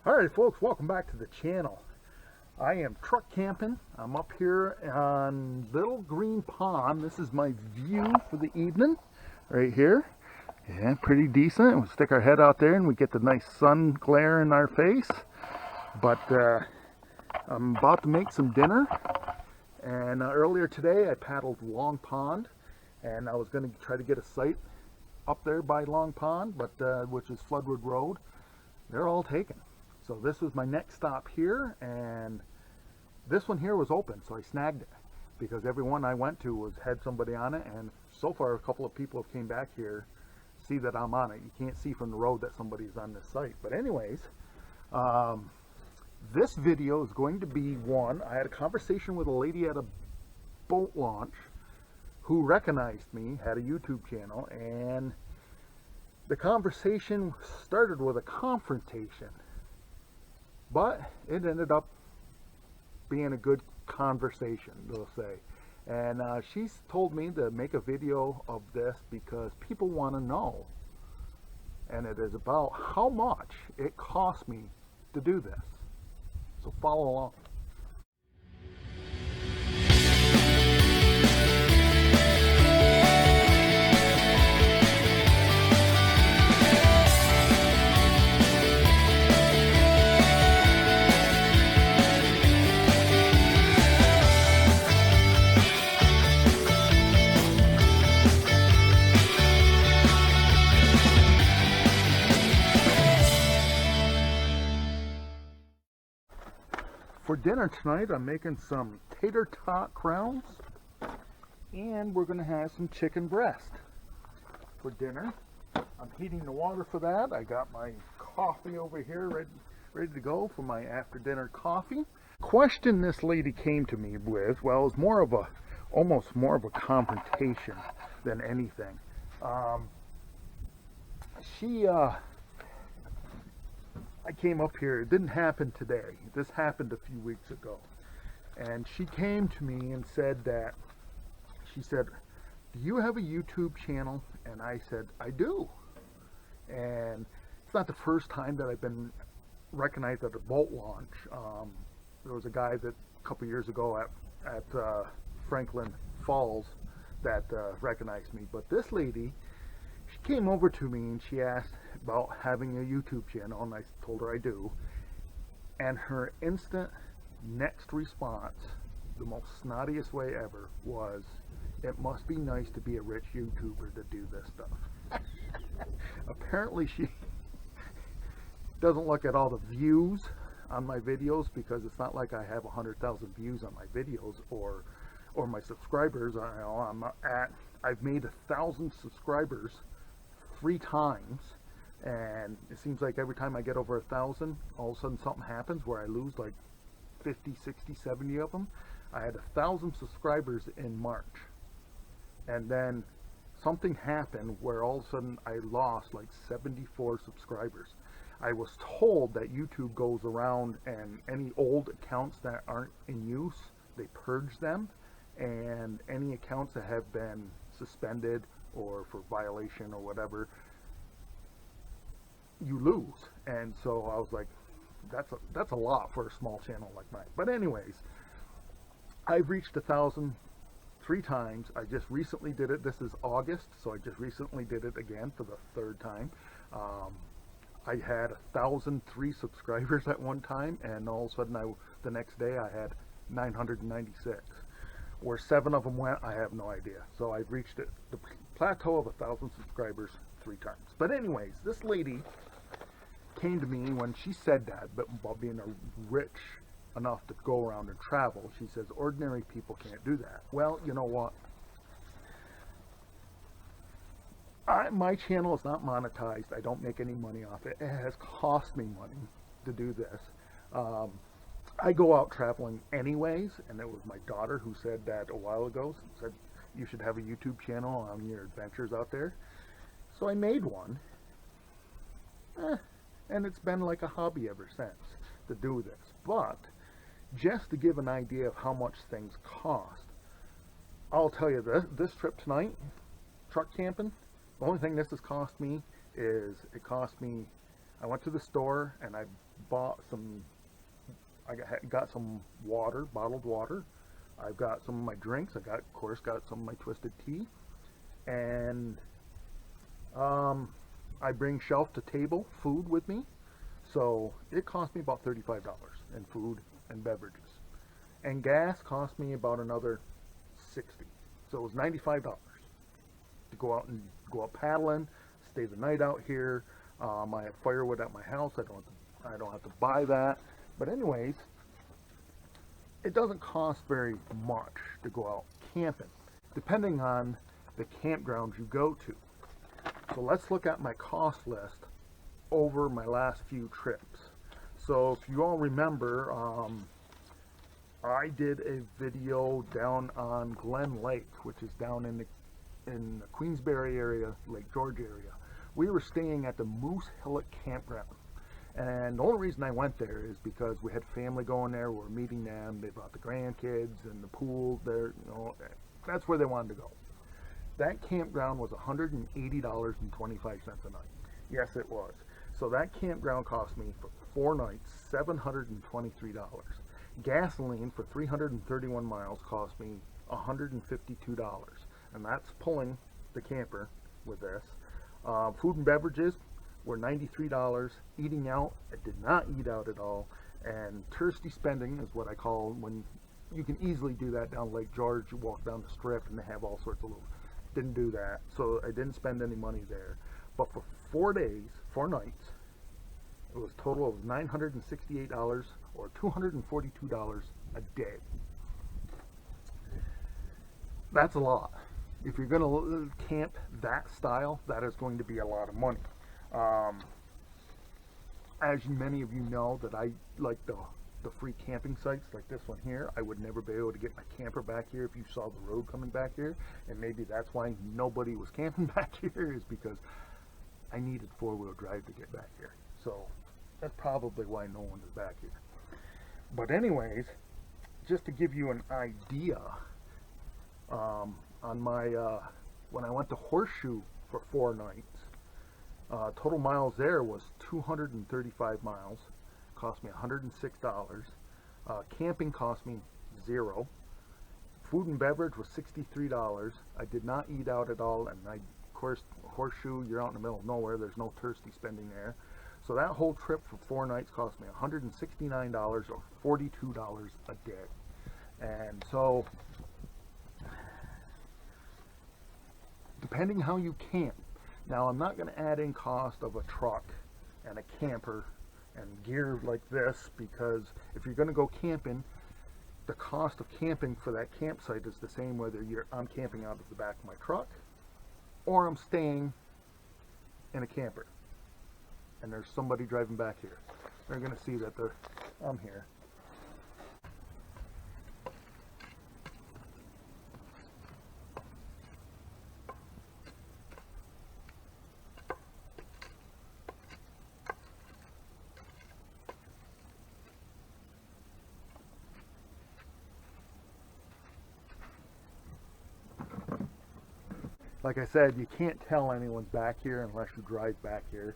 Alright folks, welcome back to the channel. I am truck camping. I'm up here on Little Green Pond. This is my view for the evening right here. Yeah, pretty decent. We'll stick our head out there and we get the nice sun glare in our face. But I'm about to make some dinner. And earlier today I paddled Long Pond, and I was going to try to get a site up there by Long Pond, but which is Floodwood Road. They're all taken. So this was my next stop here, and this one here was open, so I snagged it because every one I went to had somebody on it, and so far a couple of people have came back here, see that I'm on it. You can't see from the road that somebody's on this site. But anyways, this video is going to be one. I had a conversation with a lady at a boat launch who recognized me, had a YouTube channel, and the conversation started with a confrontation. But it ended up being a good conversation, we'll say. And she's told me to make a video of this because people want to know. And it is about how much it cost me to do this. So follow along. For dinner tonight, I'm making some tater tot crowns, and we're going to have some chicken breast for dinner. I'm heating the water for that. I got my coffee over here ready to go for my after dinner coffee. Question this lady came to me with, well, it was almost more of a confrontation than anything. I came up here. It didn't happen today. This happened a few weeks ago. And she came to me and said, do you have a YouTube channel? And I said, I do. And it's not the first time that I've been recognized at a boat launch. There was a guy that a couple years ago at Franklin Falls that recognized me. But this lady, she came over to me and she asked about having a YouTube channel, and I told her I do. And her instant next response, the most snottiest way ever, was, it must be nice to be a rich YouTuber to do this stuff. Apparently she doesn't look at all the views on my videos, because it's not like I have 100,000 views on my videos or my subscribers. I've made 1,000 subscribers 3 times, and it seems like every time I get over 1,000, all of a sudden something happens where I lose like 50, 60, 70 of them. I had 1,000 subscribers in March, and then something happened where all of a sudden I lost like 74 subscribers. I was told that YouTube goes around and any old accounts that aren't in use, they purge them, and any accounts that have been suspended or for violation or whatever, you lose. And so I was like, that's a lot for a small channel like mine. But anyways, I've reached 1,000 3 times. I just recently did it. This is August, so I just recently did it again for the 3rd time. I had 1,003 subscribers at one time, and all of a sudden the next day I had 996. Where 7 of them went, I have no idea. So I've reached the plateau of 1,000 subscribers 3 times. But anyways, this lady came to me when she said that, but about being rich enough to go around and travel. She says ordinary people can't do that. Well, you know what? My channel is not monetized. I don't make any money off it. It has cost me money to do this. I go out traveling anyways, and it was my daughter who said that a while ago, said you should have a YouTube channel on your adventures out there. So I made one, and it's been like a hobby ever since to do this. But just to give an idea of how much things cost, I'll tell you this trip tonight, truck camping, the only thing this has cost me is it cost me I went to the store and I bought some, I got some water, bottled water. I've got some of my drinks. Of course, got some of my twisted tea. And I bring shelf to table food with me. So it cost me about $35 in food and beverages. And gas cost me about another $60. So it was $95 to go out paddling, stay the night out here. I have firewood at my house. I don't have to buy that. But anyways, it doesn't cost very much to go out camping, depending on the campgrounds you go to. So let's look at my cost list over my last few trips. So if you all remember, I did a video down on Glen Lake, which is down in the Queensbury area, Lake George area. We were staying at the Moose Hillock Campground. And the only reason I went there is because we had family going there. We were meeting them. They brought the grandkids and the pool there. You know, that's where they wanted to go. That campground was $180.25 a night. Yes, it was. So that campground cost me for 4 nights $723. Gasoline for 331 miles cost me $152, and that's pulling the camper with this. Food and beverages were $93. Eating out, I did not eat out at all. And touristy spending is what I call when you can easily do that down Lake George. You walk down the strip and they have all sorts of little. Didn't do that, so I didn't spend any money there. But for 4 days, 4 nights, it was total of $968 or $242 a day. That's a lot. If you're going to camp that style, that is going to be a lot of money. As many of you know, that I like the free camping sites like this one here. I would never be able to get my camper back here if you saw the road coming back here, and maybe that's why nobody was camping back here, is because I needed 4-wheel drive to get back here. So that's probably why no one is back here. But anyways, just to give you an idea, on my when I went to Horseshoe for 4 nights, total miles there was 235 miles. Cost me $106. Camping cost me $0. Food and beverage was $63. I did not eat out at all, and of course, Horseshoe, you're out in the middle of nowhere. There's no touristy spending there. So that whole trip for 4 nights cost me $169 or $42 a day. And so, depending how you camp. Now, I'm not going to add in cost of a truck and a camper and gear like this, because if you're going to go camping, the cost of camping for that campsite is the same whether I'm camping out of the back of my truck or I'm staying in a camper and there's somebody driving back here. They're going to see that I'm here. Like I said, you can't tell anyone's back here unless you drive back here.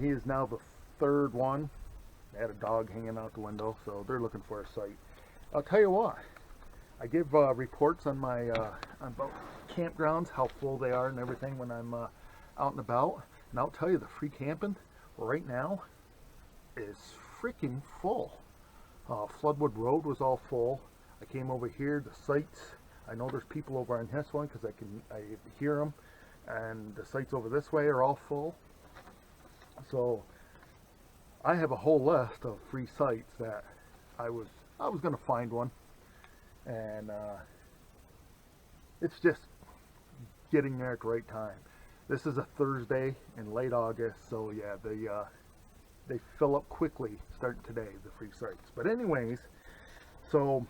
He is now the 3rd one. They had a dog hanging out the window, so they're looking for a site. I'll tell you what, I give reports on my on both campgrounds, how full they are and everything when I'm out and about. And I'll tell you, the free camping right now is freaking full. Floodwood Road was all full. I came over here, the sites. I know there's people over on this one because I hear them, and the sites over this way are all full. So I have a whole list of free sites that I was going to find one, and it's just getting there at the right time. This is a Thursday in late August, so yeah, they fill up quickly starting today, the free sites. But anyways, so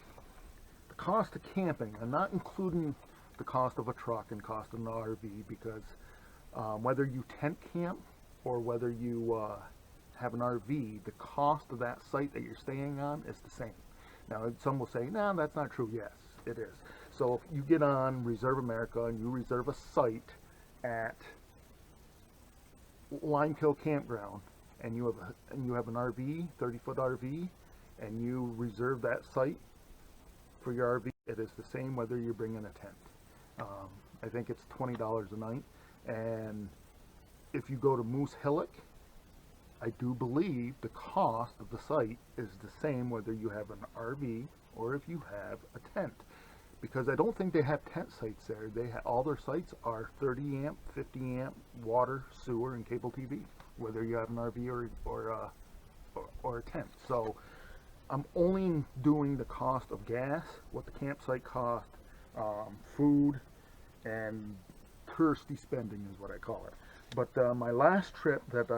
the cost of camping, I'm not including the cost of a truck and cost of an RV, because whether you tent camp or whether you have an RV, the cost of that site that you're staying on is the same. Now, some will say, no, that's not true. Yes, it is. So if you get on Reserve America and you reserve a site at Limekill Campground and you have an RV, 30-foot RV, and you reserve that site for your RV, it is the same whether you're bringing a tent. I think it's $20 a night, and if you go to Moose Hillock, I do believe the cost of the site is the same whether you have an RV or if you have a tent, because I don't think they have tent sites there. All their sites are 30 amp, 50 amp water, sewer, and cable TV, whether you have an RV or a tent. So I'm only doing the cost of gas, what the campsite cost, food, and touristy spending is what I call it. But my last trip that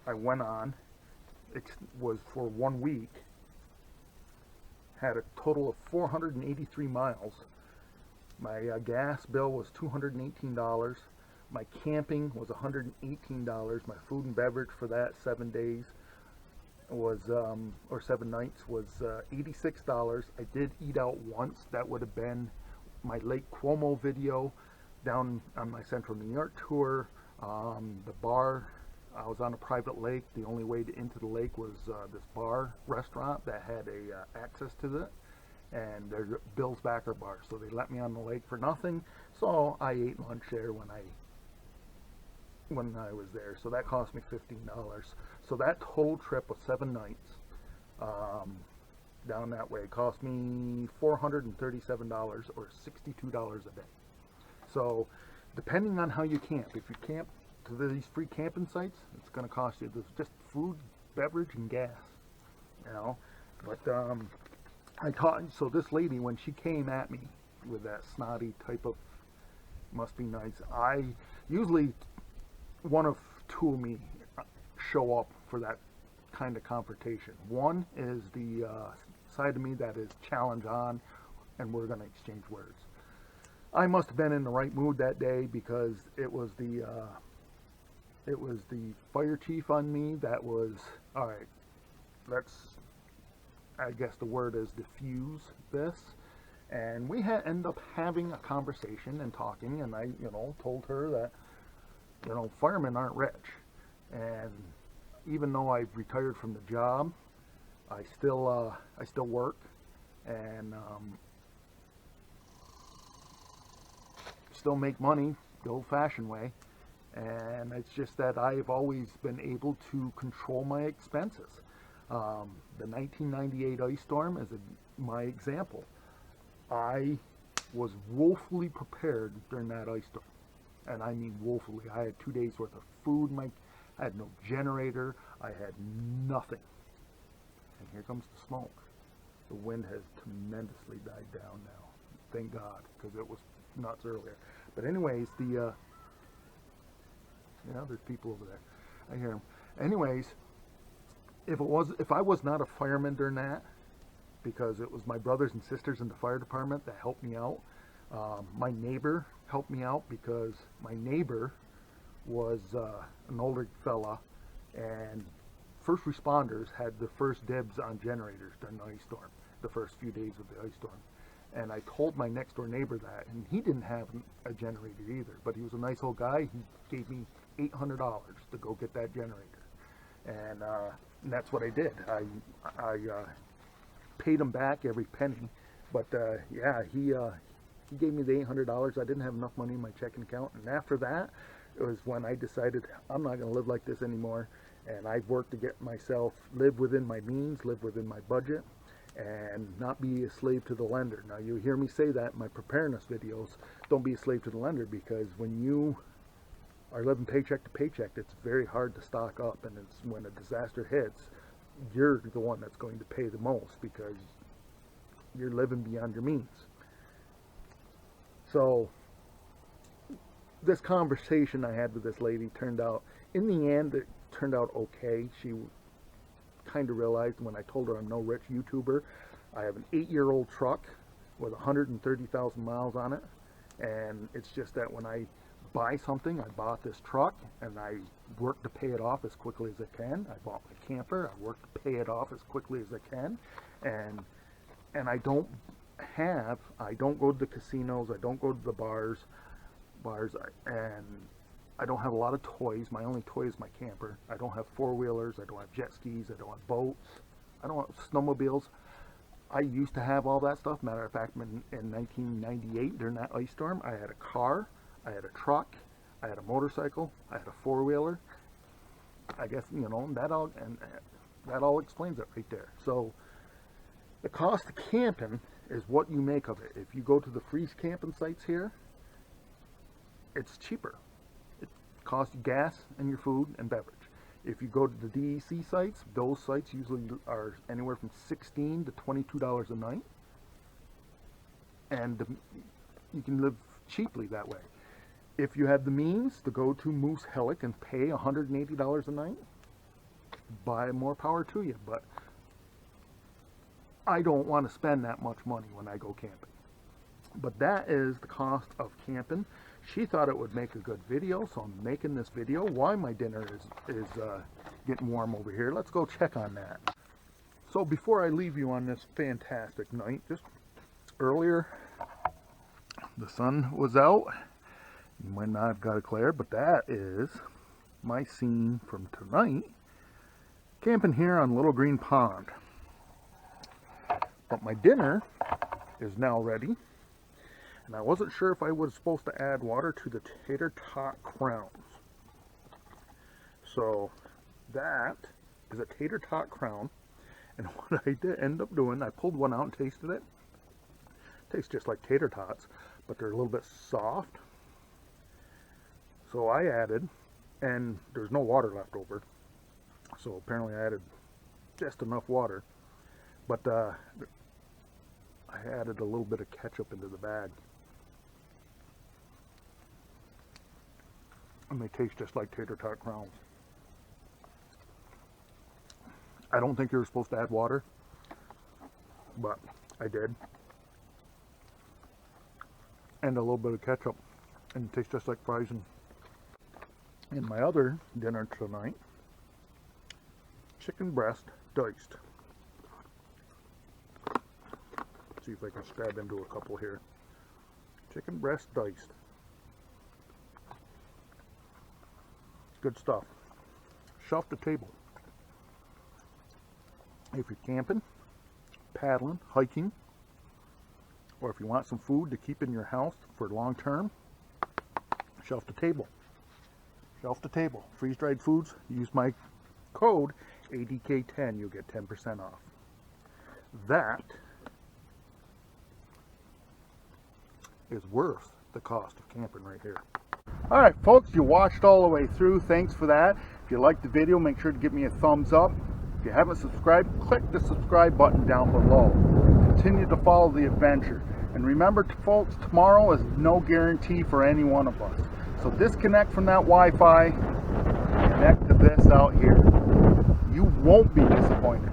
I went on, it was for 1 week, had a total of 483 miles. My gas bill was $218. My camping was $118. My food and beverage for that 7 days was, or 7 nights, was $86. I did eat out once. That would have been my Lake Como video down on my Central New York tour. The bar, I was on a private lake. The only way into the lake was this bar restaurant that had access to it, and there's Bill's Backer Bar. So they let me on the lake for nothing. So I ate lunch there when I was there. So that cost me $15. So that total trip of 7 nights down that way cost me $437 or $62 a day. So depending on how you camp, if you camp to these free camping sites, it's going to cost you just food, beverage, and gas, you know. But so this lady, when she came at me with that snotty type of must be nice, I usually, one of two of me show up for that kind of confrontation. One is the side of me that is challenge on, and we're going to exchange words. I must have been in the right mood that day, because it was the fire chief on me that was, all right, let's, I guess the word is diffuse this. And we end up having a conversation and talking, and I, told her that, firemen aren't rich. And even though I've retired from the job, I still work, and still make money the old-fashioned way. And it's just that I've always been able to control my expenses. The 1998 ice storm is my example. I was woefully prepared during that ice storm, and I mean woefully. I had 2 days worth of food. I had no generator. I had nothing. And here comes the smoke. The wind has tremendously died down now. Thank God, because it was nuts earlier. But anyways, there's people over there. I hear them. Anyways, if I was not a fireman during that, because it was my brothers and sisters in the fire department that helped me out. My neighbor helped me out, because my neighbor was an older fella, and first responders had the first dibs on generators during the ice storm, the first few days of the ice storm. And I told my next door neighbor that, and he didn't have a generator either, but he was a nice old guy. He gave me $800 to go get that generator, and that's what I did. I paid him back every penny, but yeah, he gave me the $800. I didn't have enough money in my checking account, and after that, it was when I decided I'm not going to live like this anymore, and I've worked to get myself, live within my means, live within my budget, and not be a slave to the lender. Now, you hear me say that in my preparedness videos, don't be a slave to the lender, because when you are living paycheck to paycheck, it's very hard to stock up, and it's when a disaster hits, you're the one that's going to pay the most, because you're living beyond your means. So this conversation I had with this lady turned out, in the end, it turned out okay. She kind of realized when I told her I'm no rich YouTuber. I have an 8-year-old truck with 130,000 miles on it, and it's just that when I buy something, I bought this truck, and I work to pay it off as quickly as I can. I bought my camper, I work to pay it off as quickly as I can, and I don't go to the casinos, I don't go to the bars, and I don't have a lot of toys. My only toy is my camper. I don't have four-wheelers. I don't have jet skis. I don't have boats. I don't have snowmobiles. I used to have all that stuff. Matter of fact, in 1998, during that ice storm, I had a car, I had a truck, I had a motorcycle, I had a four-wheeler. I guess, you know, that all explains it right there. So the cost of camping is what you make of it. If you go to the free camping sites here, it's cheaper. It costs you gas and your food and beverage. If you go to the DEC sites, those sites usually are anywhere from $16 to $22 a night, and you can live cheaply that way. If you have the means to go to Moose Hillock and pay $180 a night, buy more power to you. But I don't want to spend that much money when I go camping. But that is the cost of camping. She thought it would make a good video, so I'm making this video while my dinner is getting warm over here. Let's go check on that. So before I leave you on this fantastic night, just earlier the sun was out. You might not have got it clear, but that is my scene from tonight, camping here on Little Green Pond. But my dinner is now ready. And I wasn't sure if I was supposed to add water to the tater tot crowns. So that is a tater tot crown. And what I did end up doing, I pulled one out and tasted it. Tastes just like tater tots, but they're a little bit soft. So I added, and there's no water left over. So apparently I added just enough water. But I added a little bit of ketchup into the bag. And they taste just like tater tot crowns. I don't think you're supposed to add water, but I did. And a little bit of ketchup, and it tastes just like fries. And my other dinner tonight, chicken breast diced. See if I can stab into a couple here. Chicken breast diced. Good stuff. Shelf the table. If you're camping, paddling, hiking, or if you want some food to keep in your house for long term, shelf the table. Shelf the table. Freeze-dried foods, use my code ADK10, you'll get 10% off. That is worth the cost of camping right here. Alright folks, you watched all the way through. Thanks for that. If you liked the video, make sure to give me a thumbs up. If you haven't subscribed, click the subscribe button down below. Continue to follow the adventure. And remember, folks, tomorrow is no guarantee for any one of us. So disconnect from that Wi-Fi, connect to this out here. You won't be disappointed.